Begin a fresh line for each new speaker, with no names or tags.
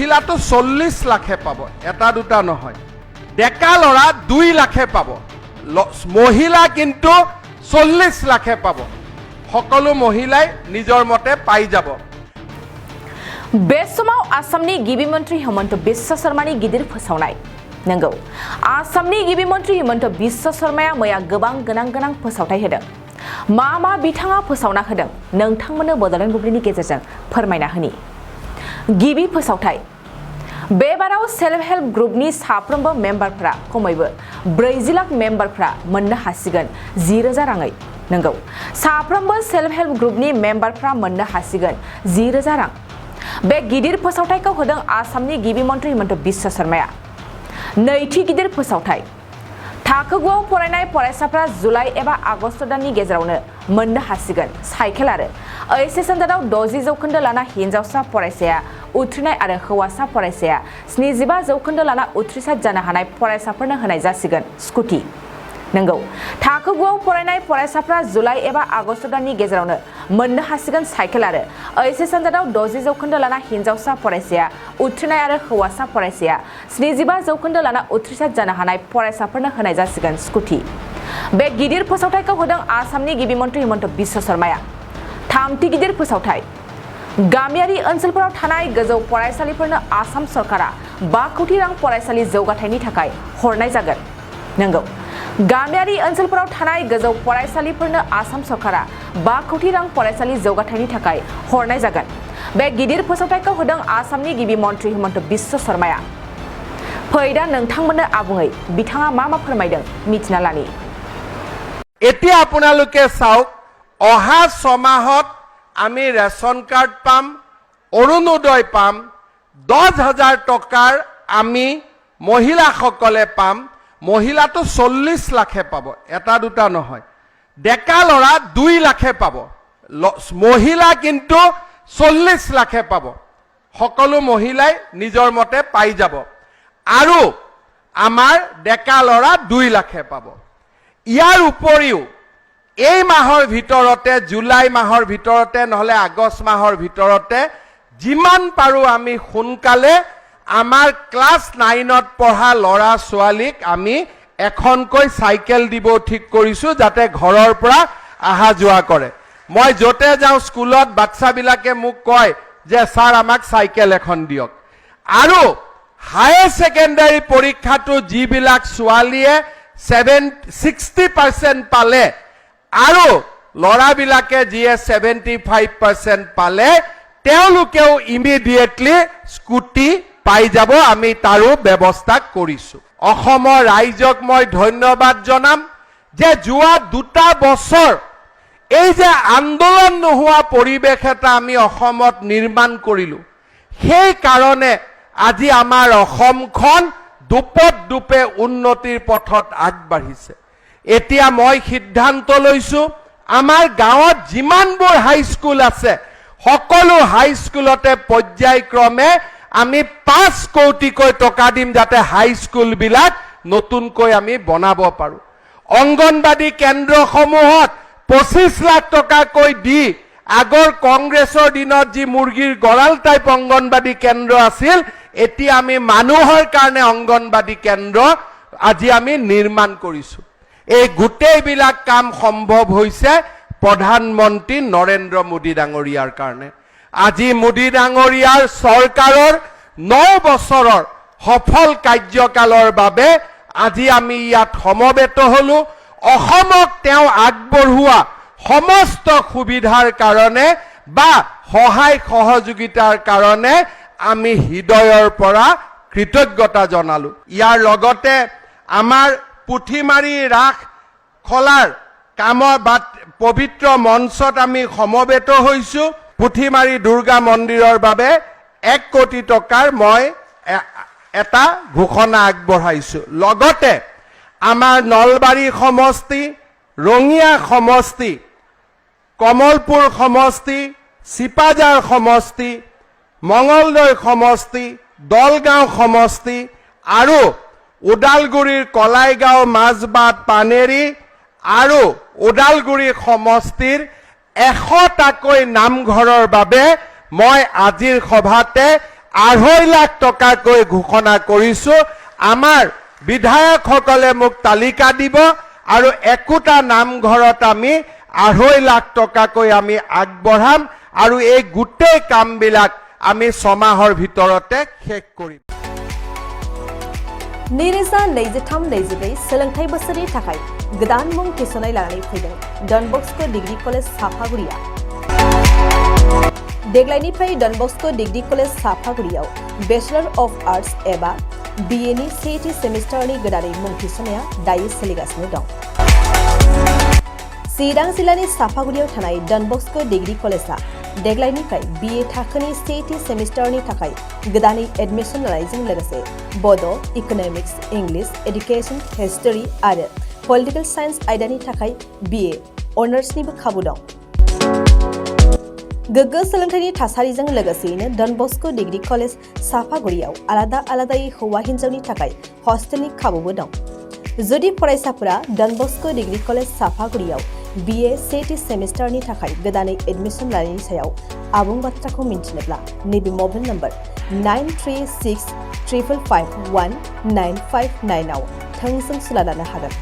মহিলাটো 40 লাখে পাব, এটা দুটা নহয়। ডেকা ল'ৰা 2 লাখে পাব, মহিলা কিন্তু 40 লাখে পাব। সকলো মহিলাই নিজৰ মতে পাই যাব।
बे समाव आसामनि गिबि मन्त्रि हिमन्त बिश्व शर्मानि गिदिर फोसावनाय। नंगौ, आसामनि गिबि मन्त्रि हिमन्त बिश्व शर्माया मैया गोबां गोनां फोसावथाय होदों। मा बिथाङा फोसावना होदों नोंथांमोननो बड'लेण्ड बुब्लिनि गेजेरजों फोरमायना होनि। गिबि फोसावथाय, बे बाराव सेल्फ हेल्प ग्रुपनि साफ्रोमबो मेम्बारफोरा खमैबो 40 लाख मेम्बारफोरा मोननो हासिगोन 10,000 राङै। नंगौ, साफ्रोमबो सेल्फ हेल्प ग्रुपनि मेम्बारफोरा मोननो हासिगोन 10,000 रां। बे गिदिर फोसावथायखौ होदों आसामनि गिबि मन्त्रि हिमन्त बिश्व शर्माया। नैथि गिदिर फोसावथाय, थाखो 9आव फरायनाय फरायसाफ्रा जुलाइ एबा आगस्त दाननि गेजेरावनो मोननो हासिगोन साइकेल आरो ओइचएस आनजादाव 60% लाना हिन्जावसा फरायसाया उथ्रिनाय आरो हौवासा फरायसाया 75% लाना उथ्रिसार जानो हानाय फरायसाफोरनो होनाय जासिगोन स्कुटि। नंगौ, थाखो 9आव फरायनाय फरायसाफ्रा जुलाइ एबा आगस्त दाननि गेजेरावनो मोननो हासिगोन साइकेल आरो ओइचएस आनजादाव 60% लाना हिन्जावसा फरायसाया उथ्रिनाय आरो हौवासा फरायसाया 75% लाना उथ्रिसार जानो हानाय फरायसाफोरनो होनाय जासिगोन स्कुटि। बे गिदिर फोसावथायखौ होदों आसामनि गिबि मन्त्रि हिमन्त बिश्व शर्माया। थामथि गिदिर फोसावथाय, गामियारि ओनसोलफोराव थानाय गोजौ फरायसालिफोरनो आसाम सरकारा 5 कोटि रां फरायसालि जौगाथायनि थाखाय हरनाय जागोन। नंगौ, गामियारि ओनसोलफोराव थानाय गोजौ फरायसालिफोरनो आसाम सरकारा 5 कोटि रां फरायसालि जौगाथायनि थाखाय हरनाय जागोन। बे गिदिर फोसावथायखौ होदों आसामनि गिबि मन्त्रि हिमन्त बिश्व शर्माया। फै दा नोंथांमोननो आबुङै बिथाङा मा फोरमायदों मिथिना लानि।
এতিয়া আপোনালোকে চাওক, অহা 6 মাহত আমি ৰেচন কাৰ্ড পাম, অৰুণোদয় পাম, 10,000 টকাৰ আমি মহিলাসকলে পাম। মহিলাটো 40 লাখে পাব, এটা দুটা নহয়। ডেকা ল'ৰা 2 লাখে পাব, মহিলা কিন্তু 40 লাখে পাব। সকলো মহিলাই নিজৰ মতে পাই যাব। আৰু আমাৰ ডেকা ল'ৰা 2 লাখে পাব। ইয়াৰ উপৰিও এই মাহৰ ভিতৰতে, জুলাই মাহৰ ভিতৰতে নহলে আগষ্ট মাহৰ ভিতৰতে যিমান পাৰো আমি সোনকালে আমাৰ ক্লাছ 9ত পঢ়া ল'ৰা ছোৱালীক আমি এখনকৈ চাইকেল দিব ঠিক কৰিছো, যাতে ঘৰৰ পৰা আহা যোৱা কৰে। মই যতে যাওঁ স্কুলত বাচ্চাবিলাকে মোক কয় যে স্যাৰ আমাক চাইকেল এখন দিয়ক। আৰু হায়াৰ সেকেন্ডাৰী পৰীক্ষাটো যিবিলাক ছোৱালীয়ে 60% পালে আৰু ল'ৰাবিলাকে যিয়ে 75% পালে, তেওঁলোকেও ইমিডিয়েটলি স্কুটি পাই যাব। আমি তাৰো ব্যৱস্থা কৰিছো। অসমৰ ৰাইজক মই ধন্যবাদ জনাম যে যোৱা 2টা বছৰ এই যে আন্দোলন নোহোৱা পৰিৱেশ এটা আমি অসমত নিৰ্মাণ কৰিলো, সেই কাৰণে আজি আমাৰ অসমখন দুপে উন্নতিৰ পথত আগবাঢ়িছে। এতিয়া মই সিদ্ধান্ত লৈছো, আমাৰ গাঁৱত যিমানবোৰ হাইস্কুল আছে সকলো হাইস্কুলতে পৰ্যায়ক্ৰমে আমি 5 কোটিকৈ টকা দিম, যাতে হাইস্কুলবিলাক নতুনকৈ আমি বনাব পাৰো। অংগনবাদী কেন্দ্ৰসমূহত 25 লাখ টকাকৈ দি আগৰ কংগ্ৰেছৰ দিনত যি মুৰ্গীৰ গড়াল টাইপ অংগনবাদী কেন্দ্ৰ আছিল, এতিয়া আমি মানুহৰ কাৰণে অংগনবাদী কেন্দ্ৰ আজি আমি নিৰ্মাণ কৰিছো। এই গোটেইবিলাক কাম সম্ভৱ হৈছে প্ৰধানমন্ত্ৰী নৰেন্দ্ৰ মোদী ডাঙৰীয়াৰ কাৰণে। আজি মোদী ডাঙৰীয়াৰ চৰকাৰৰ 9 বছৰৰ সফল কাৰ্যকালৰ বাবে আজি আমি ইয়াত সমবেত হলো। অসমক তেওঁ আগবঢ়োৱা সমস্ত সুবিধাৰ কাৰণে বা সহায় সহযোগিতাৰ কাৰণে আমি হৃদয়ৰ পৰা কৃতজ্ঞতা জনালো। ইয়াৰ লগতে আমাৰ পুথিমাৰী ৰাস খলাৰ কামৰ পবিত্ৰ মঞ্চত আমি সমবেত হৈছো। পুথিমাৰী দুৰ্গা মন্দিৰৰ বাবে 1 কোটি টকাৰ মই এটা ঘোষণা আগবঢ়াইছো। লগতে আমাৰ নলবাৰী সমষ্টি, ৰঙিয়া সমষ্টি, কমলপুৰ সমষ্টি, চিপাজাৰ সমষ্টি, মঙলদৈ সমষ্টি, দলগাঁও সমষ্টি আৰু ওদালগুৰিৰ কলাইগাঁও, মাজবাট, পানেৰী আৰু ওদালগুৰি সমষ্টিৰ 100টাকৈ নামঘৰৰ বাবে মই আজিৰ সভাতে 2.5 লাখ টকাকৈ ঘোষণা কৰিছো আমাৰ বিধায়কসকলে মোক তালিকা দিব আৰু একোটা নামঘৰত আমি 2.5 লাখ টকাকৈ আমি আগবঢ়াম আৰু এই গোটেই কামবিলাক আমি 6 মাহৰ ভিতৰতে শেষ কৰিম
नैरोजा 23-24 सोलोंथाइ बोसोरनि थाखाय गोदान मुं थिसननाय लानानै फैदों डन बस्क' डिग्री कलेज साफागुरिया देग्लायनिफ्राय डन बस्क' डिग्री कलेज साफागुरियाव बेचलर अफ आर्ट्स एबा BA नि सेथि सेमिस्टारनि गोदानै मुं थिसननाया दायो सोलिगासिनो दं चिरां जिल्लानि साफागुरियाव थानाय डन बस्क' डिग्री कलेजआ देग्लायनिफ्राय BA थाखोनि सेथि सेमिस्टारनि थाखाय गोदानै एडमिशन लानायजों लोगोसे बड', इक'नमिक्स, इंलिश, एडुकेशन, हिस्टरी आरो पलिटिकल साइन्स आयदानि थाखाय BA अनार्सनिबो खाबु दं गोग्गो सोलोंथाइनि थासारिजों लोगोसेयैनो डन बस्क' डिग्री कलेज साफागुरियाव आलादा आलादायै हौवा हिन्जावनि थाखाय हस्टेलनि खाबुबो दं जुदि फरायसाफोरा done Bosco' degree college साफागुरियाव BA सेथि सेमिस्टारनि थाखाय गोदानै एडमिशन लानायनि सायाव आबुं बाथ्राखौ मिन्थिनोब्ला नैबे मबाइल नम्बर 9365551959 आव थोंजों सुला लानो हागोन